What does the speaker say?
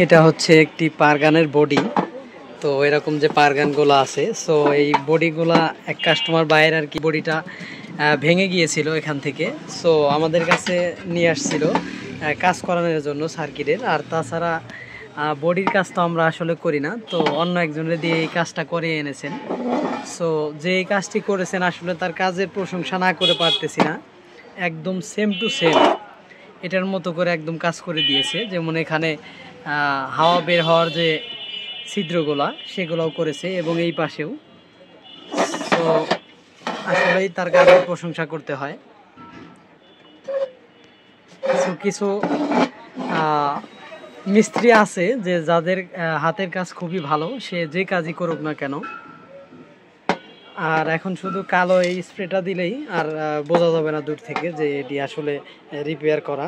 এটা হচ্ছে একটি পারগানের বডি। তো এরকম যে পারগানগুলো আছে, সো এই বডিগুলা এক কাস্টমার বাইরের আর কি বডিটা ভেঙে গিয়েছিল এখান থেকে। সো আমাদের কাছে নিয়ে আসছিল কাজ করানোর জন্য সার্কিটের। আর তাছাড়া বডির কাজ তো আমরা আসলে করি না, তো অন্য একজনের দিয়ে এই কাজটা করে এনেছেন। সো যে এই কাজটি করেছেন আসলে তার কাজের প্রশংসা না করে পারতেছি না, একদম সেম টু সেম এটার মতো করে একদম কাজ করে দিয়েছে। যেমন এখানে হাওয়া বের হওয়ার যে ছিদ্রগুলা সেগুলোও করেছে এবং এই পাশেও। তো আসলেই তার কাজের প্রশংসা করতে হয়। কিছু কিছু মিস্ত্রি আছে যে যাদের হাতের কাজ খুবই ভালো, সে যে কাজই করুক না কেন। আর এখন শুধু কালো এই স্প্রেটা দিলেই আর বোঝা যাবে না দূর থেকে যে এটি আসলে রিপেয়ার করা।